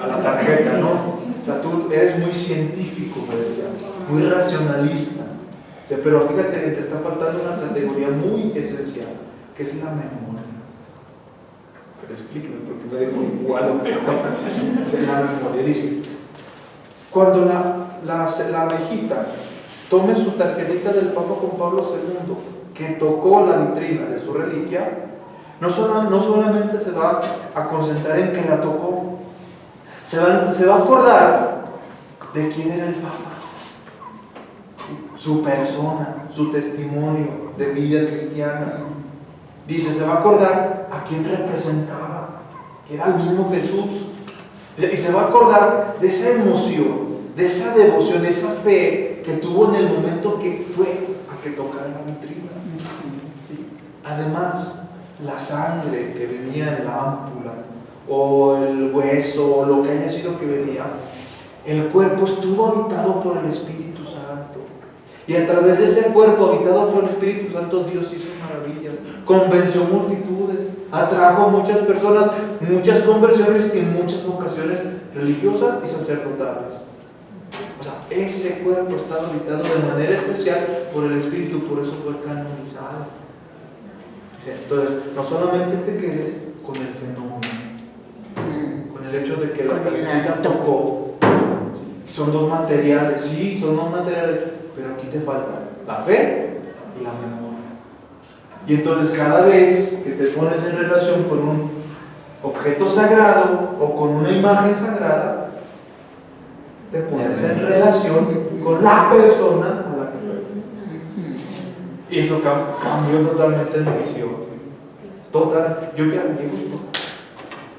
la tarjeta, ¿no? O sea, tú eres muy científico, me decías, muy racionalista. O sea, pero fíjate, te está faltando una categoría muy esencial, que es la memoria. Pero explíqueme, porque me dejo igual, pero es la memoria. Dice, cuando la abejita tome su tarjetita del Papa Juan Pablo II, que tocó la vitrina de su reliquia, no solamente se va a concentrar en que la tocó, se va a acordar de quién era el Papa, su persona, su testimonio de vida cristiana. Dice, se va a acordar a quién representaba, que era el mismo Jesús. Y se va a acordar de esa emoción, de esa devoción, de esa fe que tuvo en el momento que fue a que tocara la vitrina. Además, la sangre que venía en la ámpula, o el hueso, o lo que haya sido que venía, el cuerpo estuvo habitado por el Espíritu Santo. Y a través de ese cuerpo habitado por el Espíritu Santo, Dios hizo maravillas, convenció multitudes, atrajo muchas personas, muchas conversiones y muchas vocaciones religiosas y sacerdotales. O sea, ese cuerpo estaba habitado de manera especial por el Espíritu, por eso fue canonizado. Entonces, no solamente te quedes con el fenómeno, con el hecho de que la tarjetita tocó. Son dos materiales, sí, son dos materiales, pero aquí te falta la fe y la memoria. Y entonces cada vez que te pones en relación con un objeto sagrado o con una imagen sagrada, te pones en relación con la persona a la que perteneces. Y eso cambió totalmente mi visión. Total, yo ya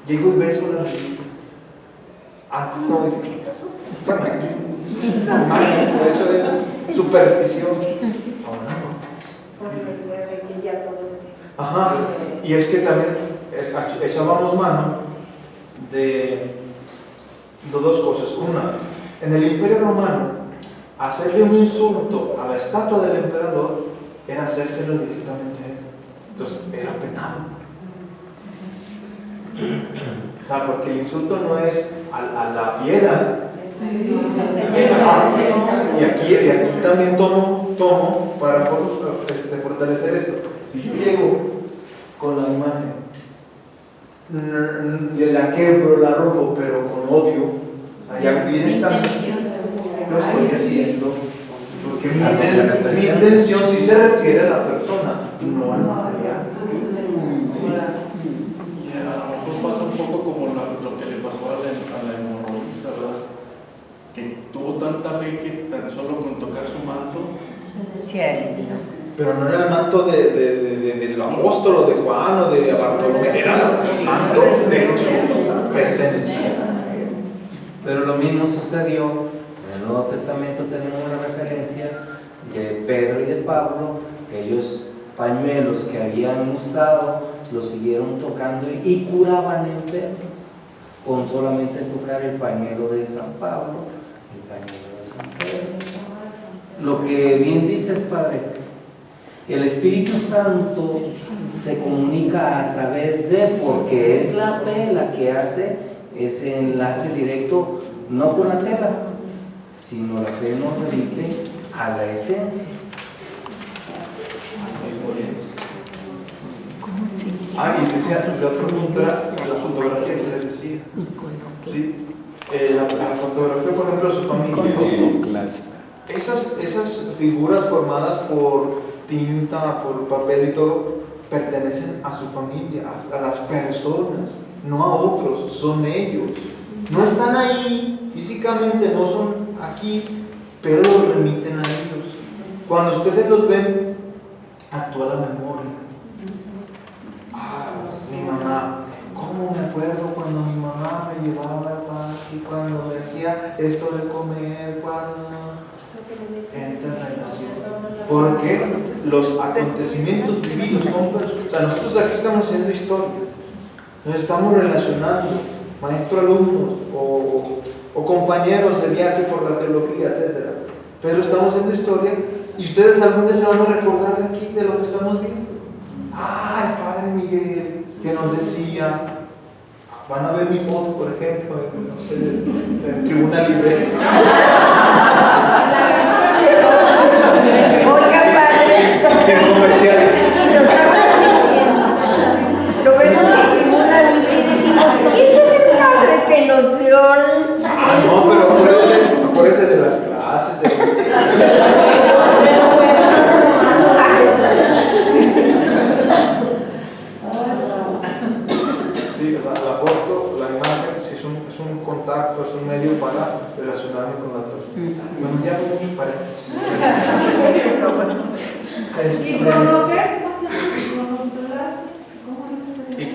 llego y beso las reliquias. Antes no decía eso. Bueno, mágico, eso es superstición. Ahora no. Ajá, y es que también echábamos mano de dos cosas. Una, en el Imperio Romano, hacerle un insulto a la estatua del emperador era hacérselo directamente a él. Entonces era penado. O sea, porque el insulto no es a la piedra. Y aquí también tomo para fortalecer esto. Si yo llego con la imagen, la quebro, la rompo, pero con odio, o sea, ya directamente lo estoy haciendo, porque mi intención sí se refiere a la persona, no al material. Y a lo mejor pasa un poco como lo que le pasó a la hemorroísa, ¿verdad? Que tuvo tanta fe que tan solo con tocar su manto. Pero no era el manto del apóstol o de Juan o de Bartolomé, era el manto de Jesús, pertenecía. Pero lo mismo sucedió en el Nuevo Testamento. Tenemos una referencia de Pedro y de Pablo, que ellos pañuelos que habían usado los siguieron tocando y curaban enfermos con solamente tocar el pañuelo de San Pablo, el pañuelo de San Pedro. Lo que bien dices, Padre, el Espíritu Santo se comunica a través de, porque es la fe la que hace ese enlace directo, no con la tela, sino la fe nos remite a la esencia. Y decía, la otra punto era la fotografía que les decía. ¿Sí? La fotografía, por ejemplo, de su familia. Esas figuras formadas por tinta, por papel y todo, pertenecen a su familia, a las personas, no a otros, son ellos. No están ahí físicamente, no son aquí, pero los remiten a ellos. Cuando ustedes los ven, actúa la memoria. Mi mamá, ¿cómo me acuerdo cuando mi mamá me llevaba al parque, cuando me hacía esto de comer, cuando entra en relación? Porque los acontecimientos vividos con personas, o sea, nosotros aquí estamos haciendo historia, nos estamos relacionando, maestro-alumnos o compañeros de viaje por la teología, etc. Pero estamos haciendo historia y ustedes algún día se van a recordar de aquí, de lo que estamos viendo. El Padre Miguel, que nos decía, van a ver mi foto, por ejemplo, no sé, en Tribuna Libre. Sin comerciales. Lo vemos en Tribuna Libre y decimos, ¿esa es una repeloción? No, pero acuérdese de las clases.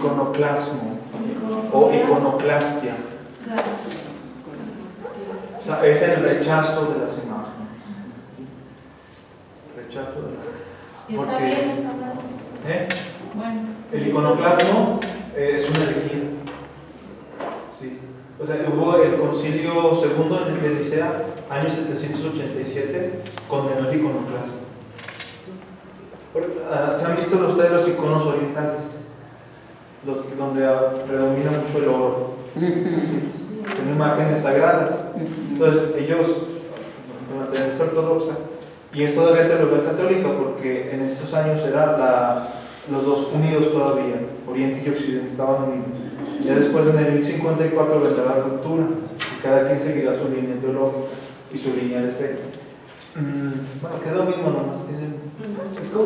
iconoclasmo o iconoclastia. O sea, es el rechazo de las imágenes. ¿Sí? Rechazo de las ¿Y está porque- bien esta hablando? Bueno. El iconoclasmo es una herejía. Sí. O sea, hubo el concilio segundo de Nicea, año 787, condenó el iconoclasmo. ¿Se han visto ustedes los iconos orientales? Los que, donde predomina mucho el oro. ¿Sí? Son imágenes sagradas. Entonces, ellos, la tendencia ortodoxa, y es todavía teología católica, porque en esos años eran los dos unidos todavía, Oriente y Occidente estaban unidos. Ya después, en el 1054, vendrá la ruptura, y cada quien seguirá su línea teológica y su línea de fe. Bueno, que es lo mismo, nomás tienen.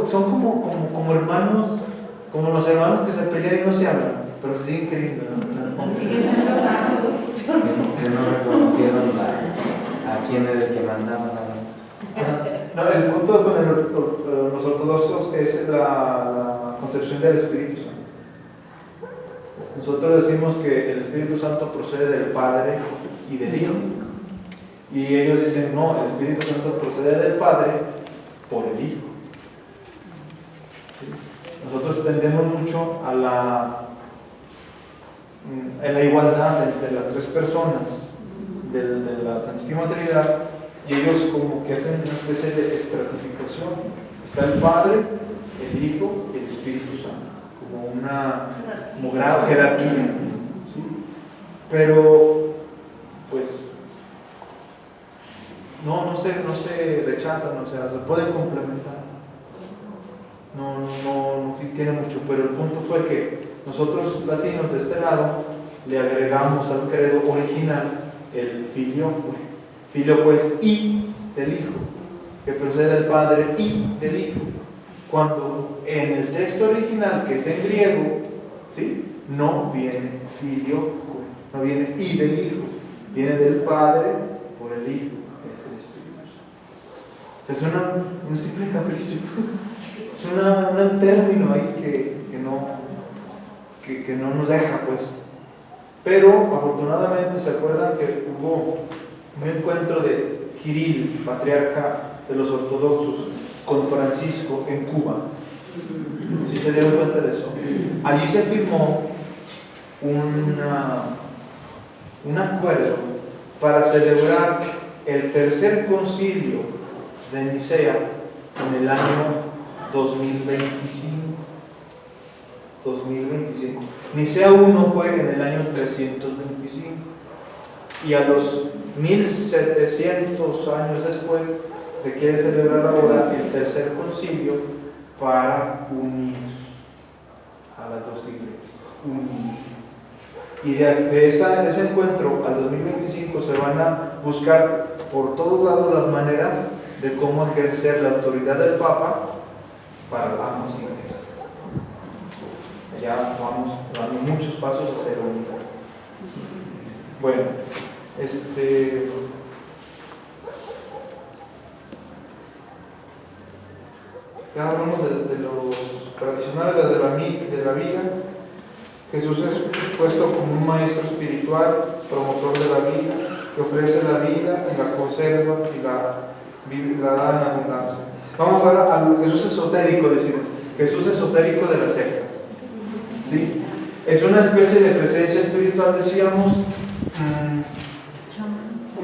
Son como hermanos, como los hermanos que se pelean y no se hablan, pero se siguen queriendo, ¿no? Siguen siendo Que no reconocieron a quién era el que mandaba nada más. No, el punto con los ortodoxos es la concepción del Espíritu Santo. Nosotros decimos que el Espíritu Santo procede del Padre y del Hijo. Y ellos dicen, no, el Espíritu Santo procede del Padre por el Hijo. ¿Sí? Nosotros tendemos mucho a la igualdad entre las tres personas de la Santísima Trinidad, y ellos como que hacen una especie de estratificación. Está el Padre, el Hijo y el Espíritu Santo, como grado, jerarquía. ¿Sí? Pero, pues, no se rechazan, o sea, se pueden complementar. No tiene mucho, pero el punto fue que nosotros latinos de este lado le agregamos al credo original el filioque. Filioque es y del Hijo, que procede del Padre y del Hijo. Cuando en el texto original, que es en griego, ¿sí?, no viene filioque, no viene y del Hijo, viene del Padre por el Hijo, que es el Espíritu Santo. Es un simple capricho. Es un término ahí que no nos deja, pues. Pero afortunadamente se acuerdan que hubo un encuentro de Kirill, patriarca de los ortodoxos, con Francisco en Cuba. ¿Sí se dieron cuenta de eso? Allí se firmó un acuerdo para celebrar el tercer concilio de Nicea en el año 2025. Nicea 1 fue en el año 325, y a los 1700 años después se quiere celebrar ahora el tercer concilio para unir a las dos iglesias. Y de ese encuentro al 2025 se van a buscar por todos lados las maneras de cómo ejercer la autoridad del Papa para ambas iglesias. Ya vamos dando muchos pasos hacia la unidad. Bueno, ya hablamos de los tradicionales, de la vida. Jesús es puesto como un maestro espiritual, promotor de la vida, que ofrece la vida y la conserva y la da en abundancia. Vamos ahora al Jesús esotérico, decimos. Jesús esotérico de las sectas. ¿Sí? Es una especie de presencia espiritual, decíamos,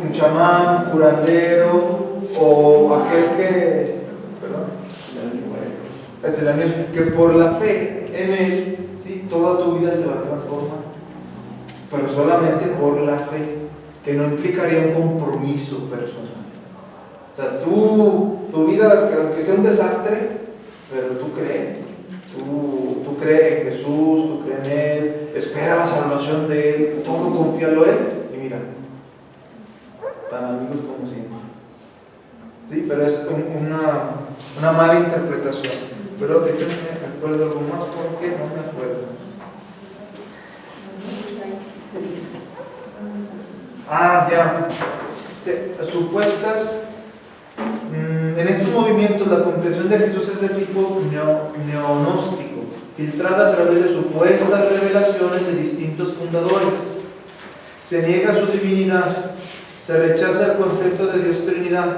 un chamán, un curandero, o aquel que, que por la fe en él, ¿sí?, toda tu vida se va a transformar, pero solamente por la fe, que no implicaría un compromiso personal. O sea, tu vida, aunque sea un desastre, pero tú crees. Tú crees en Jesús, tú crees en Él, espera la salvación de Él, todo confíalo en Él, y mira, tan amigos como siempre. Sí, pero es una mala interpretación. Pero déjenme recuerdo algo más porque no me acuerdo. Ya. Supuestas. En estos movimientos la comprensión de Jesús es de tipo neonóstico, filtrada a través de supuestas revelaciones de distintos fundadores. Se niega su divinidad, se rechaza el concepto de Dios Trinidad,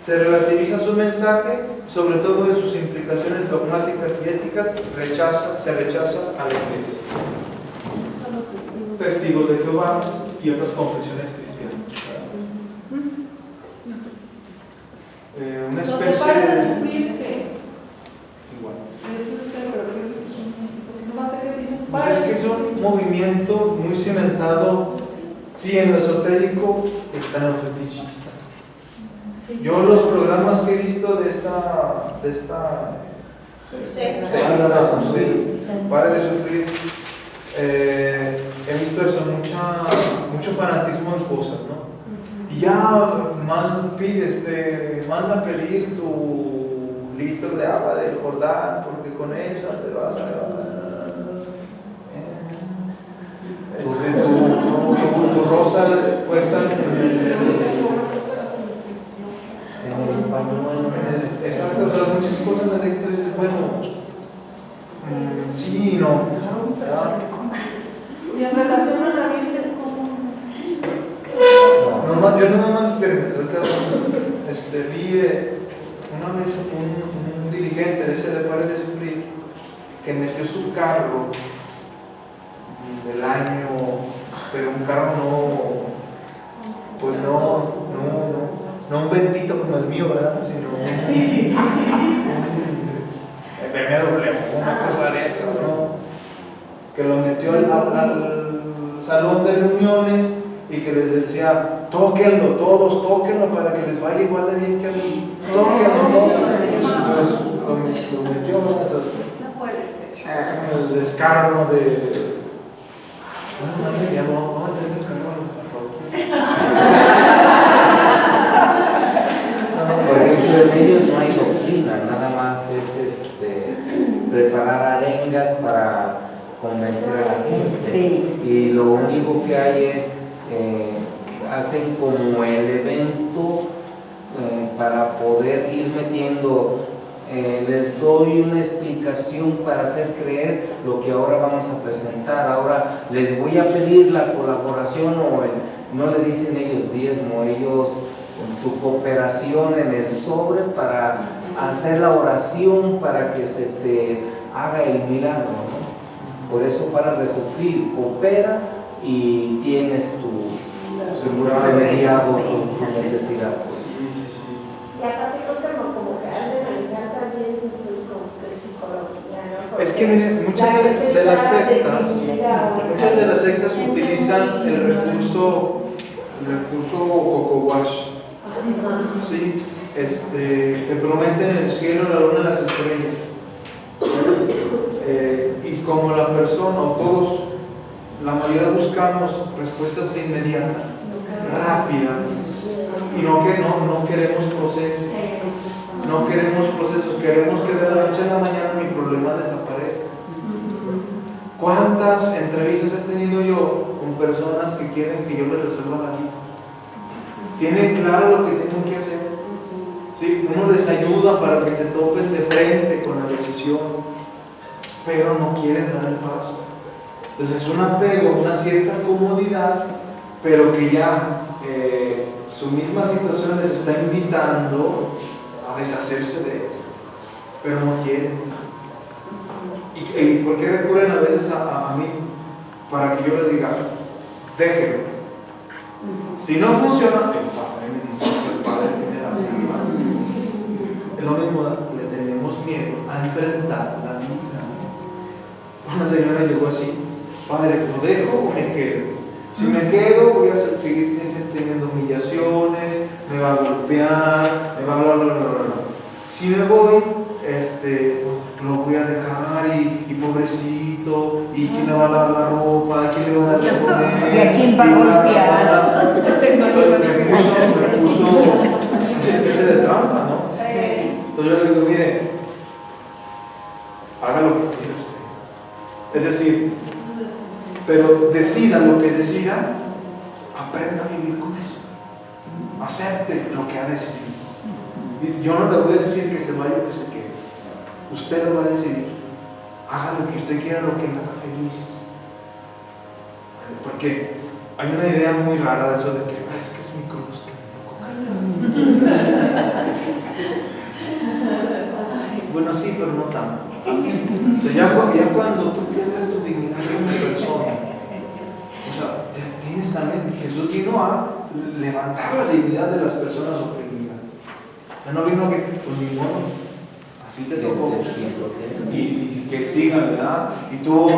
se relativiza su mensaje, sobre todo en sus implicaciones dogmáticas y éticas, se rechaza a la Iglesia. Son los testigos. Testigos de Jehová y otras confesiones cristianas. Una Los especie que paran de de... sufrir, ¿qué? Igual. No va a ser que dicen, Pues es que es un movimiento muy cimentado, sí, en lo esotérico, está en lo fetichista. Yo los programas que he visto de esta Pare de Sufrir, he visto eso, mucho fanatismo en cosas, ¿no? Y ya manda a pedir tu litro de agua del Jordán, porque con esa te vas a... tu rosa puesta exacto, o sea, muchas cosas así que tú dices, bueno, sí y no, ¿verdad? Y en relación a la Virgen, Yo nada más experimenté, vi una vez un dirigente de ese de Pare de Sufrir que metió su carro del año, pero un carro no un Ventito como el mío, ¿verdad? Sino un BMW, una cosa de esas, ¿no? Que lo metió al salón de reuniones y que les decía, tóquenlo, todos, tóquenlo para que les vaya igual de bien que a mí. Tóquenlo. Entonces lo metió, ¿verdad? No puede ser. El descargo de... Bueno, ya no tener el carro. Por ejemplo, en ellos no hay doctrina, nada más es preparar arengas para convencer a la gente. Sí. Y lo único que hay es, hacen como el evento para poder ir metiendo, les doy una explicación para hacer creer lo que ahora vamos a presentar. Ahora les voy a pedir la colaboración no le dicen ellos diezmo, ellos tu cooperación en el sobre para hacer la oración para que se te haga el milagro, ¿no? Por eso Paras de Sufrir, coopera y tienes tu remediado tu necesidad. Y aparte como que han de manejar también pues, como que psicología, ¿no? Es que miren, muchas de las sectas utilizan el recurso Coco Wash. Sí, te prometen el cielo, la luna y las estrellas. Y como la persona, o todos, la mayoría buscamos respuestas inmediatas, rápidas, y no queremos procesos. No queremos procesos, queremos que de la noche a la mañana mi problema desaparezca. ¿Cuántas entrevistas he tenido yo con personas que quieren que yo les resuelva la vida? Tienen claro lo que tienen que hacer. ¿Sí? Uno les ayuda para que se topen de frente con la decisión, pero no quieren dar el paso. Entonces es un apego, una cierta comodidad, pero que ya su misma situación les está invitando a deshacerse de eso, pero no quieren. ¿Y por qué recurren a veces a mí? Para que yo les diga, déjenlo. Si no funciona, el Padre me dice que el Padre tiene la vida. Es lo mismo, le tenemos miedo a enfrentar la vida. Una señora llegó así, Padre, ¿lo dejo o me quedo? Si me quedo, voy a seguir teniendo humillaciones, me va a golpear, me va a bla, bla, bla, bla. Si me voy, pues lo voy a dejar y pobrecito, y quién le va a lavar la ropa, quién le va a dar de comer, ¿Y a quién va a golpear? Entonces me puso una especie de trampa, ¿no? Entonces yo le digo, mire, haga lo que quiera usted. Es decir, pero decida lo que decida, aprenda a vivir con eso. Acepte lo que ha decidido. Yo no le voy a decir que se vaya o que se quede. Usted lo va a decidir. haga lo que usted quiera, lo que le haga feliz. Porque hay una idea muy rara de eso de que, es que es mi cruz que me tocó cargar. Bueno, sí, pero no tanto. O sea, ya cuando tú pierdes tu dignidad como persona, o sea, tienes también, Jesús vino a levantar la dignidad de las personas oprimidas. Ya no vino a que, pues ni modo, así te tocó. Y que sigan, ¿verdad? Y tú,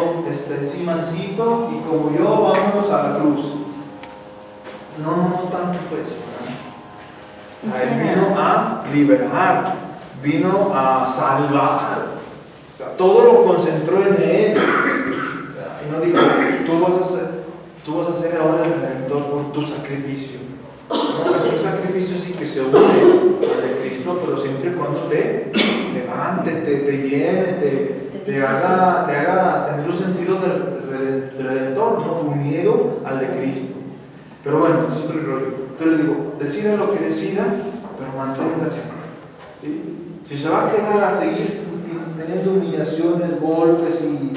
sí, mansito, y como yo, vámonos a la cruz. No tanto fue eso, ¿verdad? O sea, Él vino a liberar, vino a salvar. O sea, todo lo concentró en Él. Y no dijo, tú vas a ser ahora el Redentor por tu sacrificio. No, es un sacrificio sí que se une al de Cristo, pero siempre y cuando te levante, te llene, te haga tener un sentido de Redentor, ¿no? Unido al de Cristo. Pero bueno, eso es otro rollo. Yo le digo, decida lo que decida, pero manténgase. ¿Sí? Si se va a quedar a seguir teniendo humillaciones, golpes y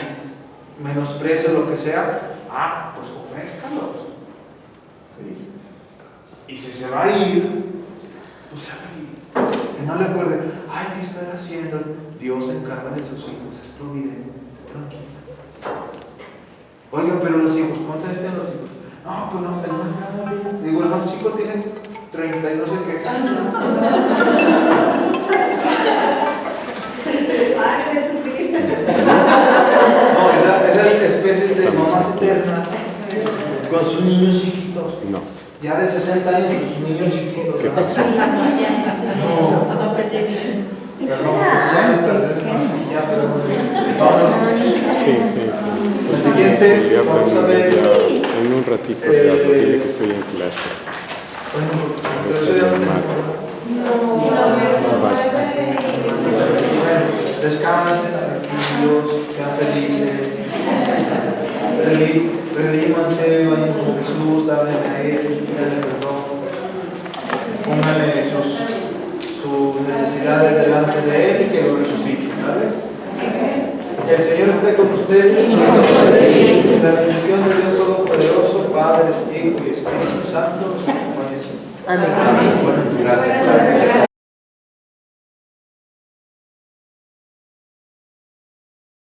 menosprecio, lo que sea, pues ofrézcalos. ¿Sí? Y si se va a ir, pues sea feliz. Que no le acuerde, ¿qué estará haciendo? Dios se encarga de sus hijos, es providente, tranquilo. Oigan, pero los hijos, ¿cuántos años tienen los hijos? No, pues no, el más grande, digo, el más chico tiene 30 y no sé qué. No, esas especies de mamás eternas con sus niños chiquitos. No. Ya de 60 años, sus niños chiquitos. ¿Qué pasó? Sí. La siguiente, Ya vamos a aprendí ver. ya en un ratito, ya dile que estoy en clase. Bueno, pero eso ya descansen, tranquilos, sean felices, redímanse, vayan con Jesús, hablen a Él, pídanle perdón, pónganle sus necesidades delante de Él y que lo resucite, ¿vale? Que el Señor esté con ustedes, la bendición de Dios Todopoderoso, Padre, Hijo y Espíritu Santo, nos acompañe siempre. Amén. Bueno, gracias.